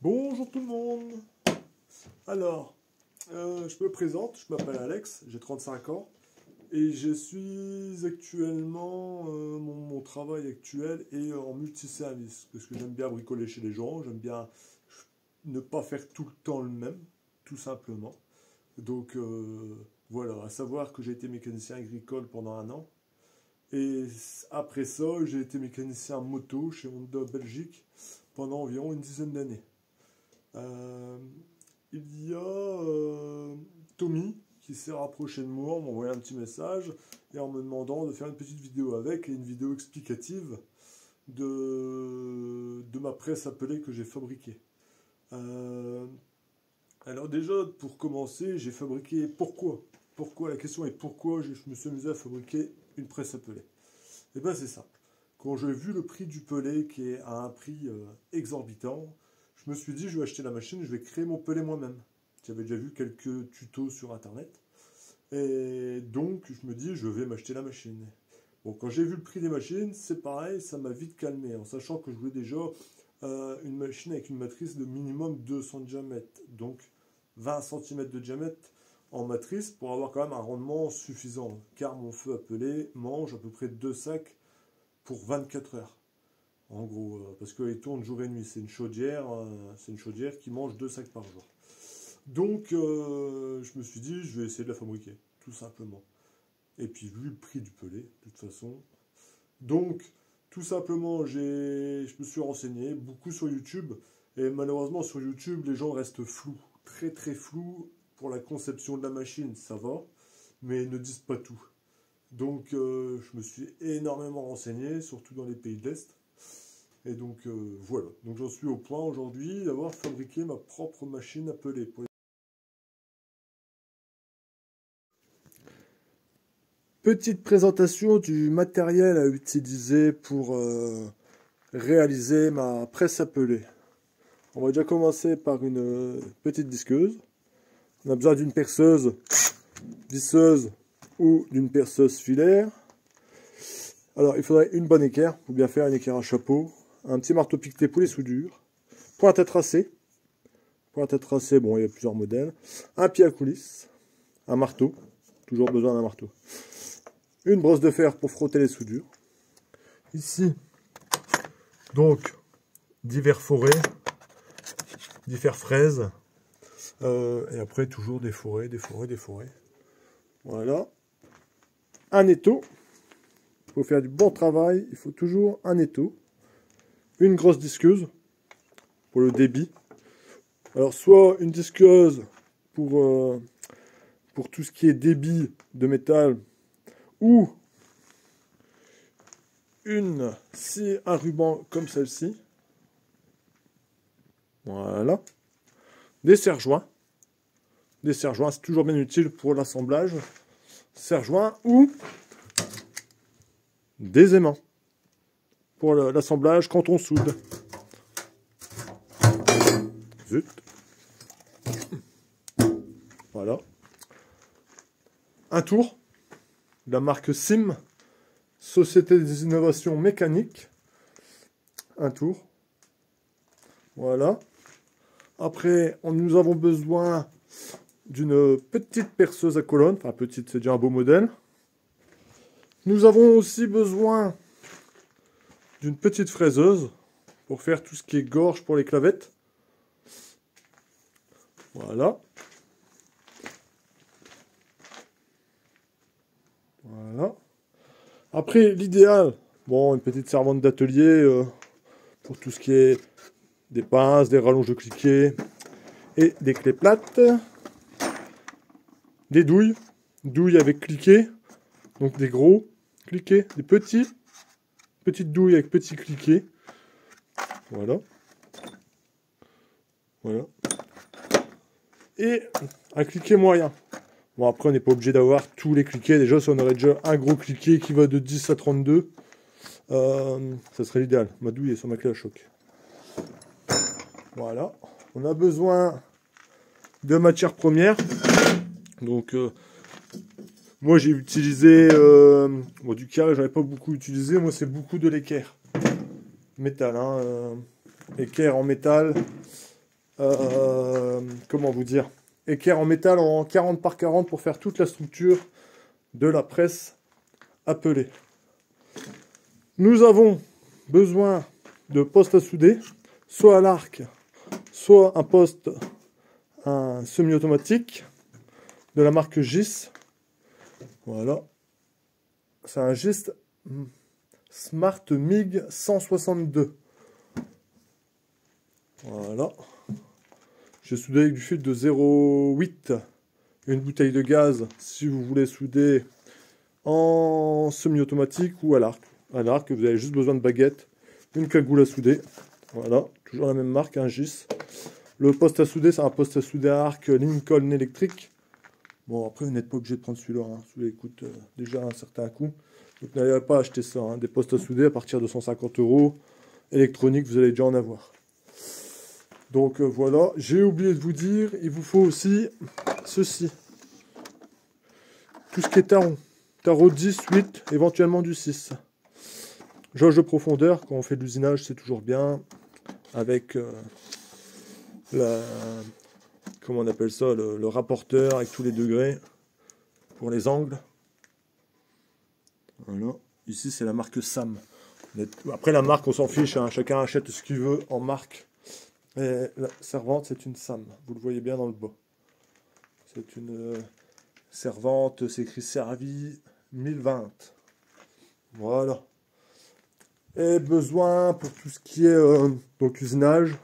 Bonjour tout le monde. Alors, je me présente, je m'appelle Alex, j'ai 35 ans et je suis actuellement, mon travail actuel est en multiservice parce que j'aime bien bricoler chez les gens, j'aime bien ne pas faire tout le temps le même, tout simplement. Donc voilà, à savoir que j'ai été mécanicien agricole pendant un an et après ça, j'ai été mécanicien moto chez Honda Belgique pendant environ une dizaine d'années. Euh, il y a Tommy qui s'est rapproché de moi, m'a envoyé un petit message et en me demandant de faire une petite vidéo avec et une vidéo explicative de ma presse appelée que j'ai fabriquée. Euh, alors déjà, pour commencer, j'ai fabriqué pourquoi? Pourquoi? La question est pourquoi je me suis amusé à fabriquer une presse appelée. Et bien c'est ça. Quand j'ai vu le prix du pellet qui est à un prix exorbitant, je me suis dit je vais acheter la machine, je vais créer mon pellet moi-même. J'avais déjà vu quelques tutos sur internet. Et donc je me dis je vais m'acheter la machine. Bon, quand j'ai vu le prix des machines, c'est pareil, ça m'a vite calmé, en sachant que je voulais déjà une machine avec une matrice de minimum 200 de diamètre, donc 20 cm de diamètre en matrice pour avoir quand même un rendement suffisant, car mon feu appelé mange à peu près 2 sacs pour 24 heures. En gros, parce qu'il tourne jour et nuit. C'est une chaudière qui mange 2 sacs par jour. Donc, je me suis dit, je vais essayer de la fabriquer, tout simplement. Et puis, vu le prix du pellet, de toute façon. Donc, tout simplement, je me suis renseigné beaucoup sur YouTube. Et malheureusement, sur YouTube, les gens restent flous, très très flous. Pour la conception de la machine, ça va, mais ils ne disent pas tout. Donc, je me suis énormément renseigné, surtout dans les pays de l'Est. Et donc, voilà. Donc, j'en suis au point aujourd'hui d'avoir fabriqué ma propre machine à peler. Petite présentation du matériel à utiliser pour réaliser ma presse à peler. On va déjà commencer par une petite disqueuse. On a besoin d'une perceuse visseuse ou d'une perceuse filaire. Alors, il faudrait une bonne équerre, pour bien faire une équerre à chapeau, un petit marteau piqueté pour les soudures, pointe à tracer. Pointe à tracer, bon, il y a plusieurs modèles. Un pied à coulisse, un marteau, toujours besoin d'un marteau. Une brosse de fer pour frotter les soudures. Ici, donc, divers forêts, divers fraises. Et après, toujours des forêts, des forêts, des forêts. Voilà. Un étau. Pour faire du bon travail, il faut toujours un étau. Une grosse disqueuse pour le débit. Alors, soit une disqueuse pour tout ce qui est débit de métal, ou un ruban comme celle-ci. Voilà. Des serre-joints. Des serre-joints, c'est toujours bien utile pour l'assemblage. Serre-joints ou des aimants pour l'assemblage quand on soude. Zut. Voilà. Un tour de la marque SIM, Société des Innovations Mécaniques. Un tour. Voilà. Après, nous avons besoin d'une petite perceuse à colonne. Enfin, petite, c'est déjà un beau modèle. Nous avons aussi besoin d'une petite fraiseuse pour faire tout ce qui est gorge pour les clavettes. Voilà. Voilà. Après, l'idéal, bon, une petite servante d'atelier pour tout ce qui est des pinces, des rallonges de cliquet et des clés plates. Des douilles, douilles avec cliquet, donc des gros cliquets, des petites douilles avec petits cliquets. Voilà. Voilà. Et un cliquet moyen. Bon, après, on n'est pas obligé d'avoir tous les cliquets. Déjà, si on aurait déjà un gros cliquet qui va de 10 à 32, ça serait l'idéal. Ma douille est sur ma clé à choc. Voilà. On a besoin de matières premières. Donc, moi, j'ai utilisé du carré, j'en ai pas beaucoup utilisé. Moi, c'est beaucoup de l'équerre. Métal, hein. Équerre en métal. comment vous dire, équerre en métal en 40 par 40 pour faire toute la structure de la presse à peler. Nous avons besoin de postes à souder, soit à l'arc, soit un semi-automatique de la marque GIS. Voilà. C'est un GIS Smart MIG 162. Voilà. J'ai soudé avec du fil de 0,8. Une bouteille de gaz si vous voulez souder en semi-automatique ou à l'arc. À l'arc, vous avez juste besoin de baguettes, une cagoule à souder. Voilà, toujours la même marque, un GIS. Le poste à souder, c'est un poste à souder à arc Lincoln électrique. Bon, après, vous n'êtes pas obligé de prendre celui-là. Hein. Celui-là coûte déjà un certain coût. Donc, n'allez pas acheter ça. Hein. Des postes à souder à partir de 150 €. Électronique, vous allez déjà en avoir. Donc, voilà. J'ai oublié de vous dire, il vous faut aussi ceci. Tout ce qui est tarot. Tarot 10, 8, éventuellement du 6. Jauge de profondeur, quand on fait de l'usinage, c'est toujours bien. Avec comment on appelle ça, le rapporteur avec tous les degrés pour les angles. Voilà. Ici, c'est la marque Sam. Après, la marque, on s'en fiche. Hein. Chacun achète ce qu'il veut en marque. Et la servante, c'est une Sam. Vous le voyez bien dans le bas. C'est une servante, c'est écrit Servi 1020. Voilà. Et besoin pour tout ce qui est donc usinage,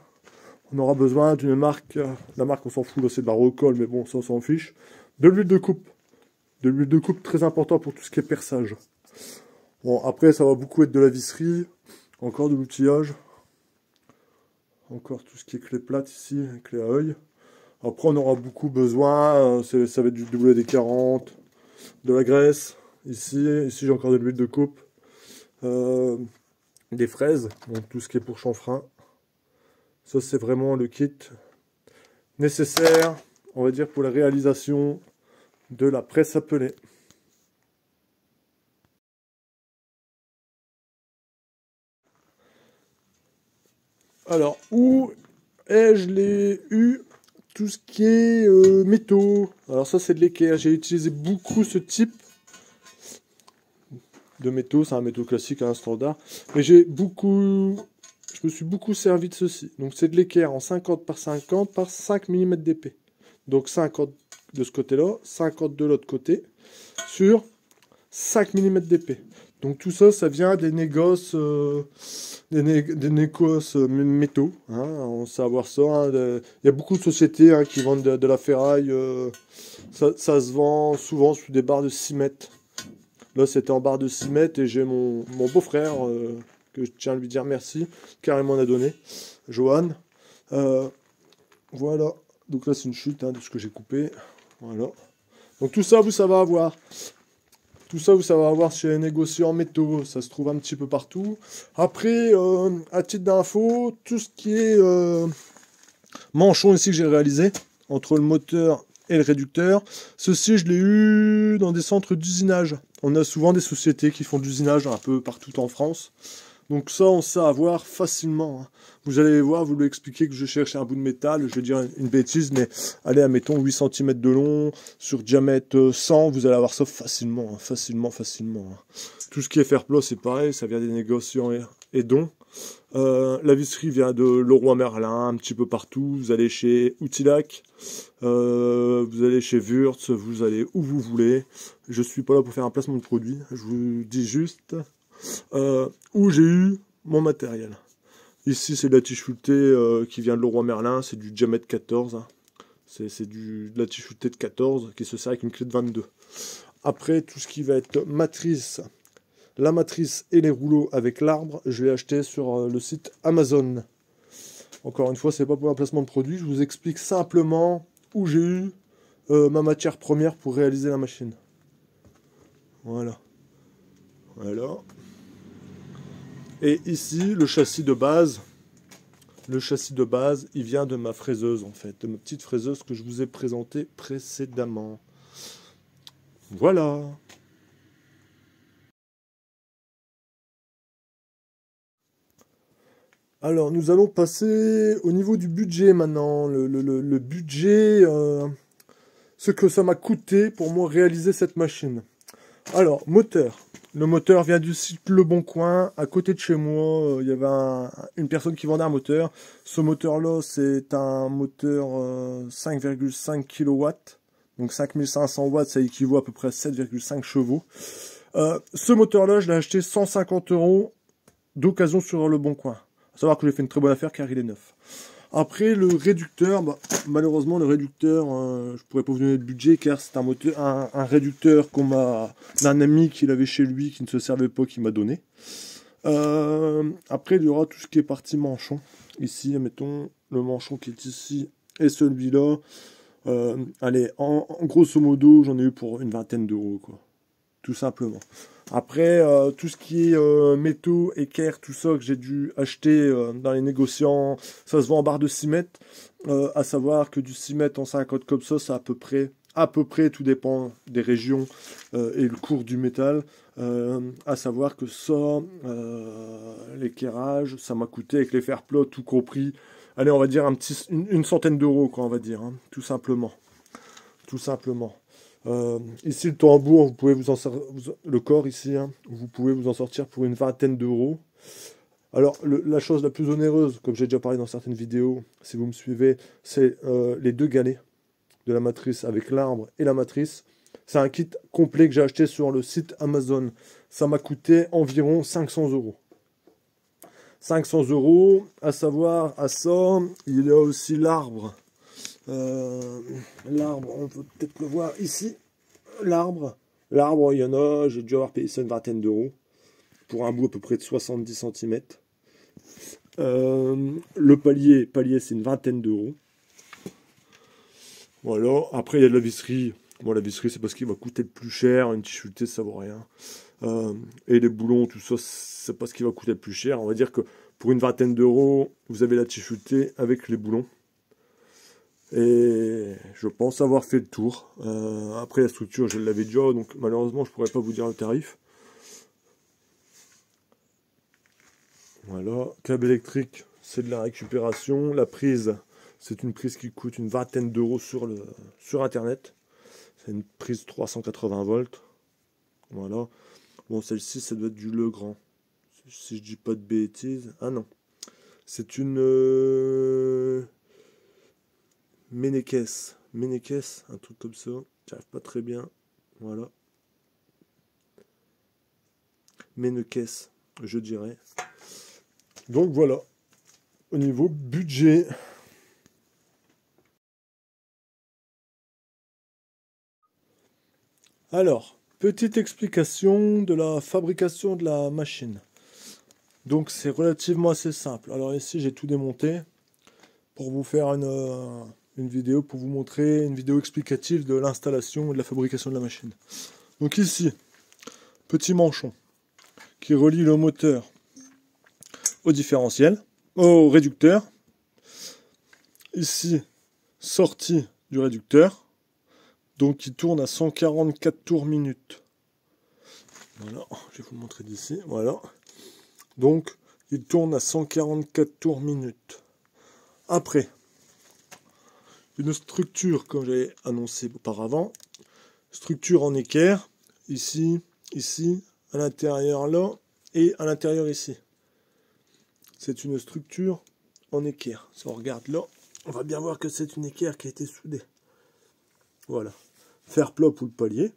on aura besoin d'une marque, la marque on s'en fout, c'est de la Rocolle, mais bon, ça on s'en fiche. De l'huile de coupe. De l'huile de coupe très important pour tout ce qui est perçage. Bon, après ça va beaucoup être de la visserie, encore de l'outillage. Encore tout ce qui est clé plate ici, clé à œil. Après on aura beaucoup besoin, ça va être du WD-40, de la graisse. Ici j'ai encore de l'huile de coupe. Des fraises, donc tout ce qui est pour chanfrein. Ça, c'est vraiment le kit nécessaire, on va dire, pour la réalisation de la presse à peler. Alors, où ai-je eu tout ce qui est métaux? Alors ça, c'est de l'équerre. J'ai utilisé beaucoup ce type de métaux. C'est un métaux classique, un standard. Mais je me suis beaucoup servi de ceci. Donc c'est de l'équerre en 50 par 50 par 5 mm d'épais. Donc 50 de ce côté-là, 50 de l'autre côté, sur 5 mm d'épais. Donc tout ça, ça vient des négoces, métaux. Hein, on sait avoir ça. Hein, il y a beaucoup de sociétés hein, qui vendent de la ferraille. Ça se vend souvent sous des barres de 6 mètres. Là, c'était en barre de 6 mètres et j'ai mon beau-frère, que je tiens à lui dire merci, car il m'en a donné, Johan. Voilà. Donc là, c'est une chute hein, de ce que j'ai coupé. Voilà. Donc tout ça, vous savez avoir. Tout ça, vous savez avoir chez les négociants en métaux. Ça se trouve un petit peu partout. Après, à titre d'info, tout ce qui est manchon ici que j'ai réalisé, entre le moteur et le réducteur, ceci, je l'ai eu dans des centres d'usinage. On a souvent des sociétés qui font de l'usinage un peu partout en France. Donc ça, on sait avoir facilement. Hein. Vous allez voir, vous lui expliquez que je cherche un bout de métal, je vais dire une bêtise, mais allez, admettons 8 cm de long, sur diamètre 100, vous allez avoir ça facilement, hein, facilement. Hein. Tout ce qui est fer-plat, c'est pareil, ça vient des négociants et dons. La visserie vient de Leroy Merlin, un petit peu partout. Vous allez chez Outilac, vous allez chez Wurtz, vous allez où vous voulez. Je suis pas là pour faire un placement de produit, je vous dis juste où j'ai eu mon matériel. Ici, c'est de la tige sculptée qui vient de Leroy Merlin, c'est du diamètre 14. Hein. C'est de la tige sculptée de 14 qui se sert avec une clé de 22. Après, tout ce qui va être matrice, la matrice et les rouleaux avec l'arbre, je l'ai acheté sur le site Amazon. Encore une fois, c'est pas pour un placement de produit, je vous explique simplement où j'ai eu ma matière première pour réaliser la machine. Voilà. Voilà. Et ici, le châssis de base. Le châssis de base, il vient de ma fraiseuse en fait, de ma petite fraiseuse que je vous ai présentée précédemment. Voilà. Alors, nous allons passer au niveau du budget maintenant. Le budget, ce que ça m'a coûté pour moi réaliser cette machine. Alors, moteur. Le moteur vient du site Le Bon Coin. À côté de chez moi, il y avait une personne qui vendait un moteur. Ce moteur-là, c'est un moteur 5,5 kW. Donc 5500 watts, ça équivaut à peu près à 7,5 chevaux. Ce moteur-là, je l'ai acheté 150 € d'occasion sur Le Bon Coin. À savoir que j'ai fait une très bonne affaire car il est neuf. Après, le réducteur, bah, malheureusement, le réducteur, je pourrais pas vous donner de budget car c'est un réducteur d'un ami qu'il avait chez lui, qui ne se servait pas, qui m'a donné. Après, il y aura tout ce qui est partie manchon. Ici, mettons, le manchon qui est ici et celui-là. Allez, en grosso modo, j'en ai eu pour une vingtaine d'euros, quoi. Tout simplement. Après, tout ce qui est métaux, équerre, tout ça que j'ai dû acheter dans les négociants, ça se vend en barre de 6 mètres. À savoir que du 6 mètres en 50 comme ça, c'est à peu près, tout dépend des régions et le cours du métal. À savoir que ça, l'équerrage, ça m'a coûté avec les fer plats, tout compris. Allez, on va dire une centaine d'euros, quoi, on va dire, hein, tout simplement. Tout simplement. Ici, le tambour, vous pouvez le corps ici, hein, vous pouvez vous en sortir pour une vingtaine d'euros. Alors, la chose la plus onéreuse, comme j'ai déjà parlé dans certaines vidéos, si vous me suivez, c'est les deux galets de la matrice avec l'arbre et la matrice. C'est un kit complet que j'ai acheté sur le site Amazon. Ça m'a coûté environ 500 euros. 500 euros, à savoir, à ça, il y a aussi l'arbre. L'arbre, on peut peut-être le voir ici. L'arbre, il y en a, j'ai dû avoir payé ça une vingtaine d'euros pour un bout à peu près de 70 cm. Le palier c'est une vingtaine d'euros. Voilà, après il y a de la visserie. Bon, la visserie c'est parce qu'il va coûter le plus cher, une t-shirtée ça vaut rien. Et les boulons, tout ça, c'est pas ce qui va coûter le plus cher. On va dire que pour une vingtaine d'euros, vous avez la t-shirtée avec les boulons. Et je pense avoir fait le tour. Après la structure, je l'avais déjà, donc malheureusement, je pourrais pas vous dire le tarif. Voilà, câble électrique, c'est de la récupération. La prise, c'est une prise qui coûte une vingtaine d'euros sur Internet. C'est une prise 380 volts. Voilà. Bon, celle-ci, ça doit être du Legrand. Si je dis pas de bêtises. Ah non. C'est une Ménékès, un truc comme ça. J'arrive pas très bien. Voilà. Ménékès, je dirais. Donc voilà. Au niveau budget. Alors, petite explication de la fabrication de la machine. Donc c'est relativement assez simple. Alors ici j'ai tout démonté pour vous faire une vidéo, pour vous montrer une vidéo explicative de l'installation et de la fabrication de la machine. Donc ici, petit manchon qui relie le moteur au différentiel, au réducteur. Ici, sortie du réducteur, donc qui tourne à 144 tours minute. Voilà, je vais vous le montrer d'ici, voilà. Donc, il tourne à 144 tours minute. Après, une structure, comme j'avais annoncé auparavant, structure en équerre, ici, à l'intérieur là, et à l'intérieur ici. C'est une structure en équerre. Si on regarde là, on va bien voir que c'est une équerre qui a été soudée. Voilà. Fer plat pour le palier.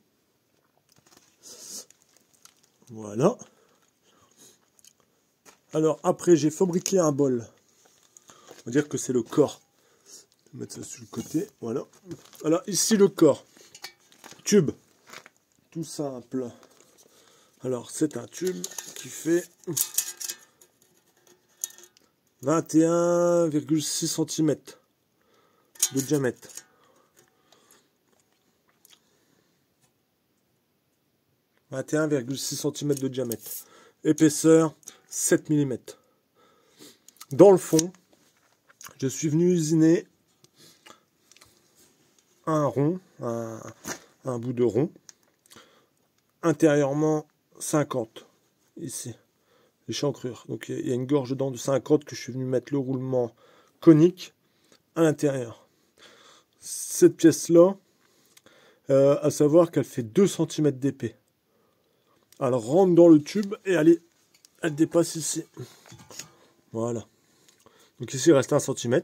Voilà. Alors après, j'ai fabriqué un bol. On va dire que c'est le corps. Je vais mettre ça sur le côté. Voilà. Alors ici le corps. Tube. Tout simple. Alors c'est un tube qui fait 21,6 cm de diamètre. « 21,6 cm de diamètre. Épaisseur 7 mm. Dans le fond, je suis venu usiner un rond, un bout de rond. Intérieurement 50 ici. l'échancrure. Donc il y a une gorge dedans de 50 que je suis venu mettre le roulement conique à l'intérieur. Cette pièce-là, à savoir qu'elle fait 2 cm d'épais. Elle rentre dans le tube et elle dépasse ici. Voilà. Donc ici il reste 1 cm.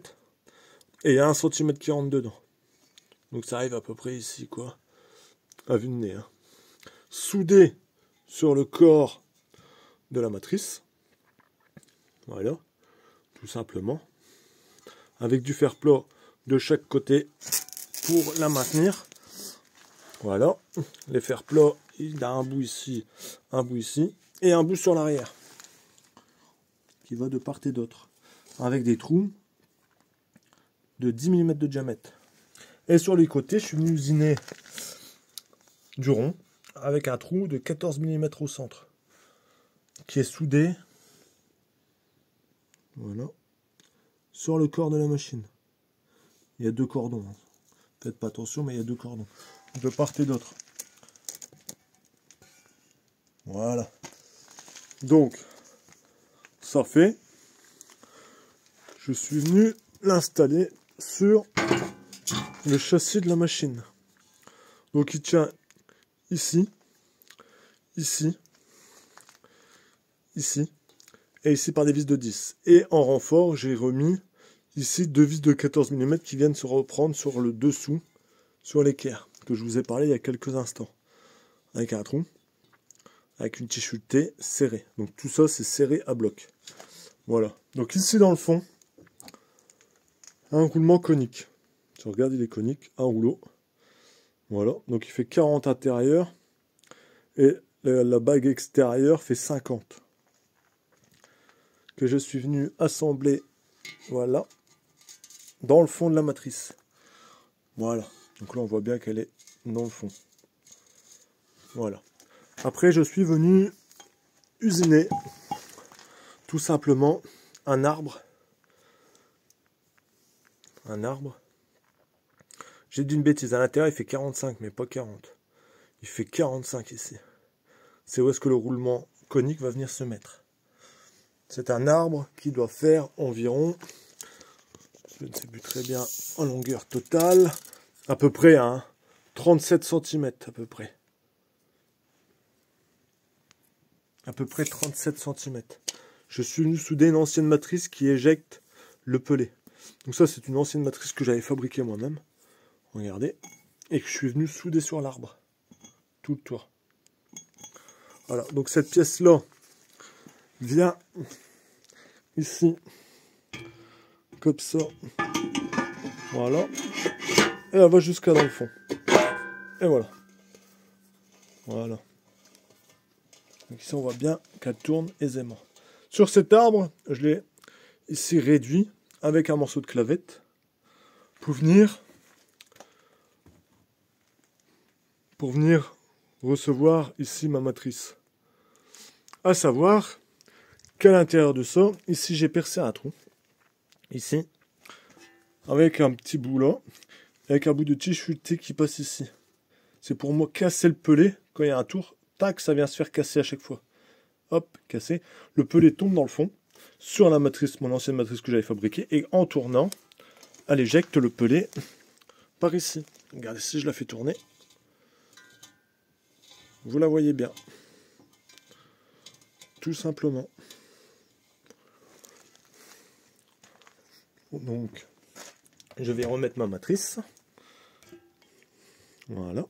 Et il y a 1 cm qui rentre dedans. Donc ça arrive à peu près ici, quoi. À vue de nez. Hein. Soudé sur le corps de la matrice. Voilà. Tout simplement. Avec du fer plat de chaque côté pour la maintenir. Voilà. Les fers plats, il a un bout ici, et un bout sur l'arrière. Qui va de part et d'autre. Avec des trous de 10 mm de diamètre. Et sur les côtés, je suis venu usiner du rond avec un trou de 14 mm au centre qui est soudé, voilà, sur le corps de la machine. Il y a 2 cordons. Faites pas attention, mais il y a 2 cordons de part et d'autre. Voilà. Donc, ça fait. Je suis venu l'installer sur le châssis de la machine. Donc il tient ici, ici, ici, et ici par des vis de 10. Et en renfort, j'ai remis ici 2 vis de 14 mm qui viennent se reprendre sur le dessous, sur l'équerre, que je vous ai parlé il y a quelques instants. Avec un trou, avec une tige T serrée. Donc tout ça, c'est serré à bloc. Voilà. Donc ici dans le fond, un roulement conique. Si on regarde, il est conique, un rouleau. Voilà, donc il fait 40 intérieur et la bague extérieure fait 50. Que je suis venu assembler, voilà, dans le fond de la matrice. Voilà, donc là on voit bien qu'elle est dans le fond. Voilà. Après je suis venu usiner tout simplement un arbre. Un arbre. J'ai dit une bêtise, à l'intérieur il fait 45 mais pas 40. Il fait 45 ici. C'est où est-ce que le roulement conique va venir se mettre. C'est un arbre qui doit faire environ, je ne sais plus très bien, en longueur totale, à peu près 37 cm à peu près. À peu près 37 cm. Je suis venu souder une ancienne matrice qui éjecte le pellet. Donc ça c'est une ancienne matrice que j'avais fabriquée moi-même. Regardez. Et que je suis venu souder sur l'arbre. Tout le tour. Voilà, donc cette pièce-là vient ici, comme ça. Voilà. Et elle va jusqu'à dans le fond. Et voilà. Voilà. Donc ici on voit bien qu'elle tourne aisément. Sur cet arbre, je l'ai ici réduit avec un morceau de clavette pour venir recevoir ici ma matrice. À savoir qu'à l'intérieur de ça, ici j'ai percé un trou. Ici. Avec un petit bout là. Avec un bout de tige futé qui passe ici. C'est pour moi casser le pellet. Quand il y a un tour, tac, ça vient se faire casser à chaque fois. Hop, cassé. Le pellet tombe dans le fond. Sur la matrice, mon ancienne matrice que j'avais fabriquée. Et en tournant, elle éjecte le pellet par ici. Regardez, si je la fais tourner. Vous la voyez bien. Tout simplement. Donc, je vais remettre ma matrice. Voilà.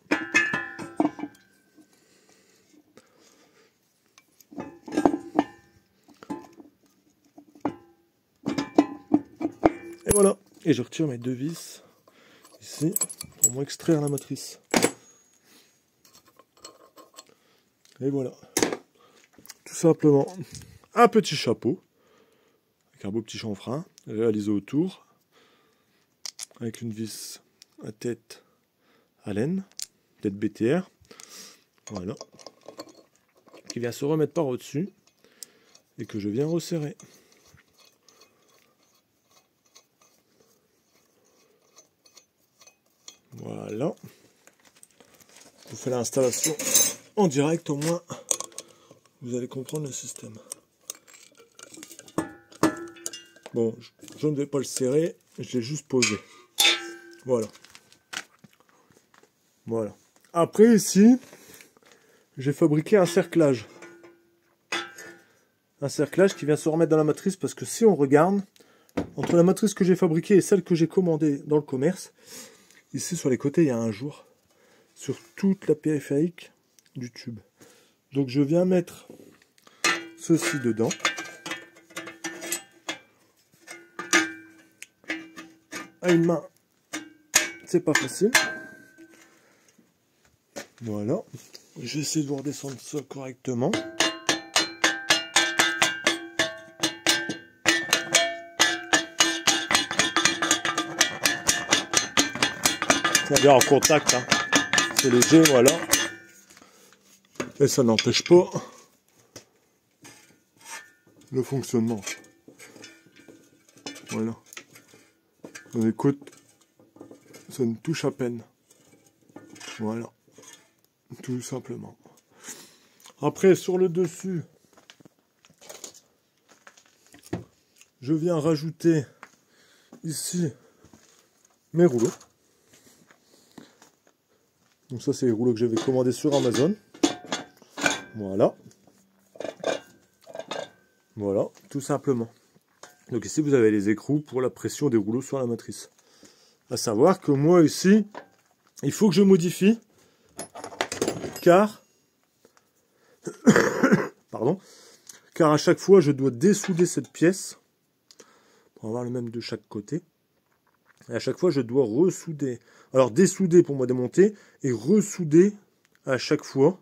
Et voilà. Et je retire mes 2 vis ici pour m'extraire la matrice. Et voilà. Tout simplement un petit chapeau avec un beau petit chanfrein réalisé autour avec une vis à tête Allen, tête BTR. Voilà. Qui vient se remettre par au-dessus et que je viens resserrer. Voilà. Je vous fais l'installation en direct, au moins vous allez comprendre le système. Bon, je ne vais pas le serrer, je l'ai juste posé. Voilà. Voilà. Après, ici, j'ai fabriqué un cerclage. Un cerclage qui vient se remettre dans la matrice, parce que si on regarde, entre la matrice que j'ai fabriquée et celle que j'ai commandée dans le commerce, ici sur les côtés, il y a un jour. Sur toute la périphérique du tube. Donc je viens mettre ceci dedans. À une main, c'est pas facile. Voilà. J'essaie de vous redescendre ça correctement. Ça vient en contact, hein. C'est léger, voilà. Et ça n'empêche pas le fonctionnement. Voilà. On écoute, ça ne touche à peine. Voilà. Tout simplement. Après, sur le dessus, je viens rajouter ici mes rouleaux. Donc ça, c'est les rouleaux que j'avais commandés sur Amazon. Voilà. Voilà, tout simplement. Donc ici, vous avez les écrous pour la pression des rouleaux sur la matrice. À savoir que moi, ici, il faut que je modifie, car... Pardon. Car à chaque fois, je dois dessouder cette pièce, pour avoir le même de chaque côté. Et à chaque fois, je dois ressouder. Alors, dessouder pour moi démonter, et ressouder à chaque fois.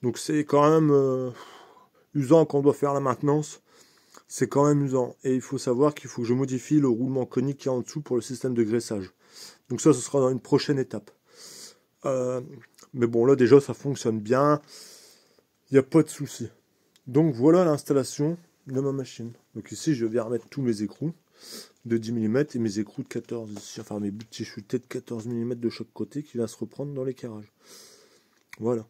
Donc c'est quand même usant quand on doit faire la maintenance. C'est quand même usant. Et il faut savoir qu'il faut que je modifie le roulement conique qui est en dessous pour le système de graissage. Donc ça, ce sera dans une prochaine étape. Mais bon, là déjà, ça fonctionne bien. Il n'y a pas de souci. Donc voilà l'installation de ma machine. Donc ici, je viens remettre tous mes écrous de 10 mm et mes écrous de 14 ici. Enfin, mes bouts de chichutés de 14 mm de chaque côté qui vient se reprendre dans l'éclairage. Voilà.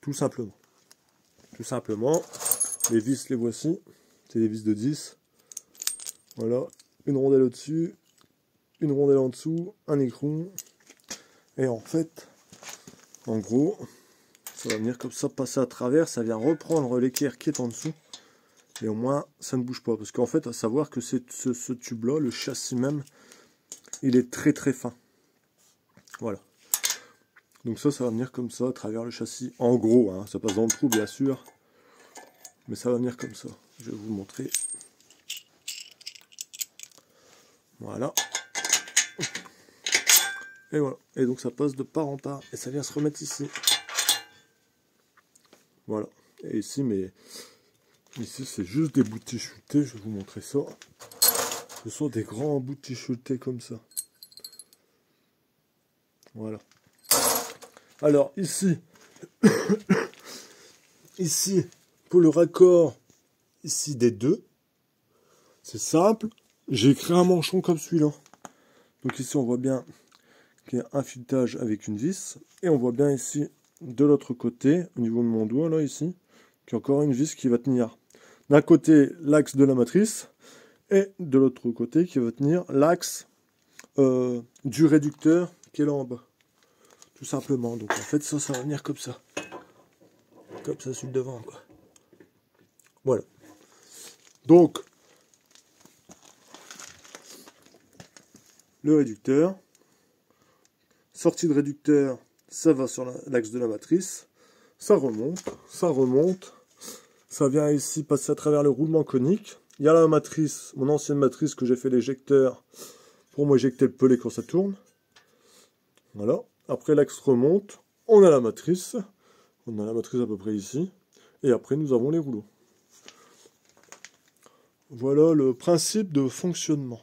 Tout simplement. Tout simplement. Les vis, les voici. C'est des vis de 10. Voilà. Une rondelle au-dessus. Une rondelle en dessous. Un écrou. Et en fait, en gros, ça va venir comme ça, passer à travers. Ça vient reprendre l'équerre qui est en dessous. Et au moins, ça ne bouge pas. Parce qu'en fait, à savoir que ce tube-là, le châssis même, il est très très fin. Voilà. Donc ça va venir comme ça, à travers le châssis. En gros, hein, ça passe dans le trou, bien sûr. Mais ça va venir comme ça. Je vais vous montrer. Voilà. Et voilà. Et donc ça passe de part en part. Et ça vient se remettre ici. Voilà. Et ici, mais... Ici, c'est juste des bouts de chichutés. Je vais vous montrer ça. Ce sont des grands bouts de chichutés comme ça. Voilà. Alors, ici... ici, pour le raccord, ici, des deux. C'est simple. J'ai créé un manchon comme celui-là. Donc ici, on voit bien qu'il y a un filetage avec une vis. Et on voit bien ici, de l'autre côté, au niveau de mon doigt, là, ici, qu'il y a encore une vis qui va tenir d'un côté l'axe de la matrice et de l'autre côté qui va tenir l'axe du réducteur qui est là en bas. Tout simplement. Donc en fait, ça va venir comme ça. Comme ça sur le devant, quoi. Voilà. Donc, le réducteur. Sortie de réducteur, ça va sur l'axe de la matrice. Ça remonte, ça remonte. Ça vient ici passer à travers le roulement conique. Il y a la matrice, mon ancienne matrice que j'ai fait l'éjecteur pour m'éjecter le pellet quand ça tourne. Voilà. Après l'axe remonte, on a la matrice. On a la matrice à peu près ici. Et après nous avons les rouleaux. Voilà le principe de fonctionnement.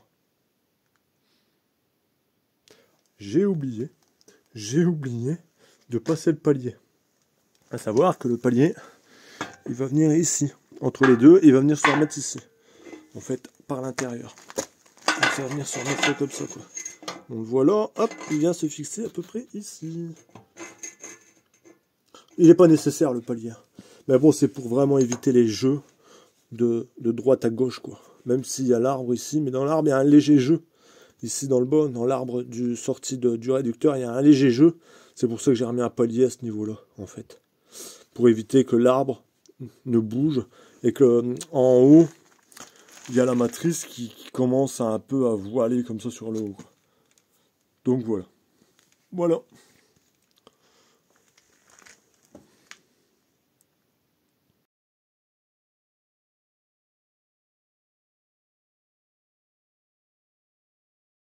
J'ai oublié de passer le palier. À savoir que le palier, il va venir ici. Entre les deux, il va venir se remettre ici. En fait, par l'intérieur. Donc ça va venir se remettre comme ça, quoi. Donc voilà, hop, il vient se fixer à peu près ici. Il n'est pas nécessaire le palier. Mais bon, c'est pour vraiment éviter les jeux de droite à gauche, quoi. même s'il y a l'arbre ici, mais dans l'arbre, il y a un léger jeu. Ici, dans le bas, dans l'arbre du réducteur, il y a un léger jeu. C'est pour ça que j'ai remis un palier à ce niveau-là, en fait. Pour éviter que l'arbre ne bouge et que en haut, il y a la matrice qui commence un peu à voiler comme ça sur le haut. Donc voilà. Voilà.